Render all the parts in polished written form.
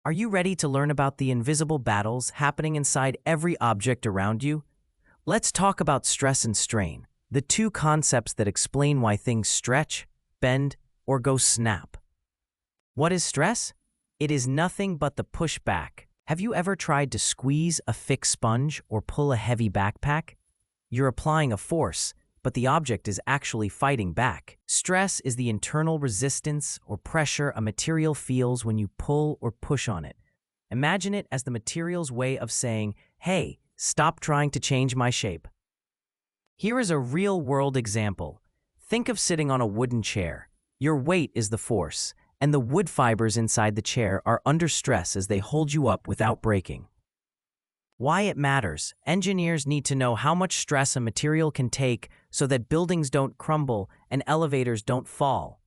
Are you ready to learn about the invisible battles happening inside every object around you? Let's talk about stress and strain, the two concepts that explain why things stretch, bend, or go snap. What is stress? It is nothing but the pushback. Have you ever tried to squeeze a thick sponge or pull a heavy backpack? You're applying a force, but the object is actually fighting back. Stress is the internal resistance or pressure a material feels when you pull or push on it. Imagine it as the material's way of saying, "Hey, stop trying to change my shape." Here is a real-world example. Think of sitting on a wooden chair. Your weight is the force, and the wood fibers inside the chair are under stress as they hold you up without breaking. Why it matters. Engineers need to know how much stress a material can take so that buildings don't crumble and elevators don't fall.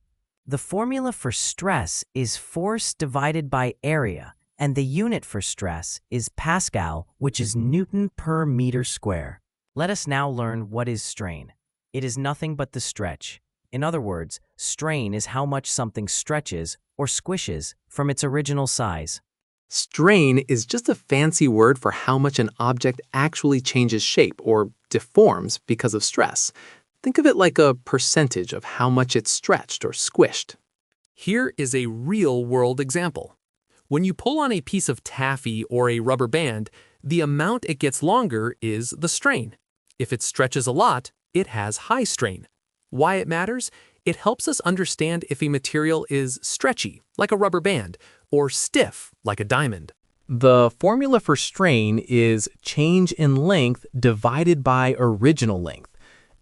The formula for stress is force divided by area, and the unit for stress is Pascal, which is Newton per meter square. Let us now learn what is strain. It is nothing but the stretch. In other words, strain is how much something stretches or squishes from its original size. Strain is just a fancy word for how much an object actually changes shape or deforms because of stress. Think of it like a percentage of how much it's stretched or squished. Here is a real-world example. When you pull on a piece of taffy or a rubber band, the amount it gets longer is the strain. If it stretches a lot, it has high strain. Why it matters? It helps us understand if a material is stretchy, like a rubber band, or stiff, like a diamond. The formula for strain is change in length divided by original length.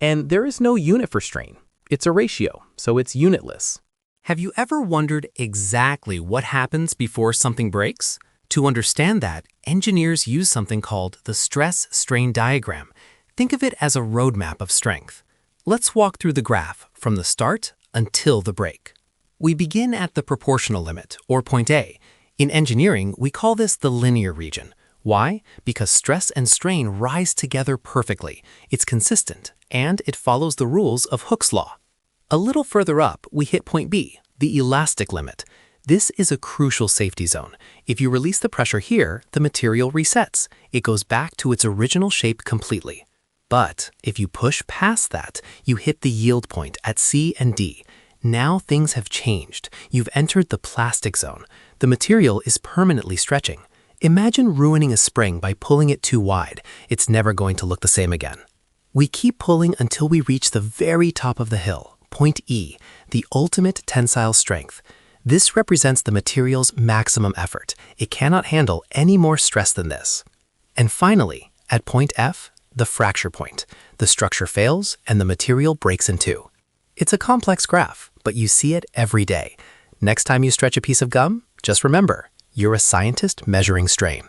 And there is no unit for strain. It's a ratio, so it's unitless. Have you ever wondered exactly what happens before something breaks? To understand that, engineers use something called the stress-strain diagram. Think of it as a roadmap of strength. Let's walk through the graph from the start until the break. We begin at the proportional limit, or point A. In engineering, we call this the linear region. Why? Because stress and strain rise together perfectly. It's consistent, and it follows the rules of Hooke's law. A little further up, we hit point B, the elastic limit. This is a crucial safety zone. If you release the pressure here, the material resets. It goes back to its original shape completely. But if you push past that, you hit the yield point at C and D. Now things have changed. You've entered the plastic zone. The material is permanently stretching. Imagine ruining a spring by pulling it too wide. It's never going to look the same again. We keep pulling until we reach the very top of the hill, point E, the ultimate tensile strength. This represents the material's maximum effort. It cannot handle any more stress than this. And finally, at point F, the fracture point. The structure fails and the material breaks in two. It's a complex graph, but you see it every day. Next time you stretch a piece of gum, just remember, you're a scientist measuring strain.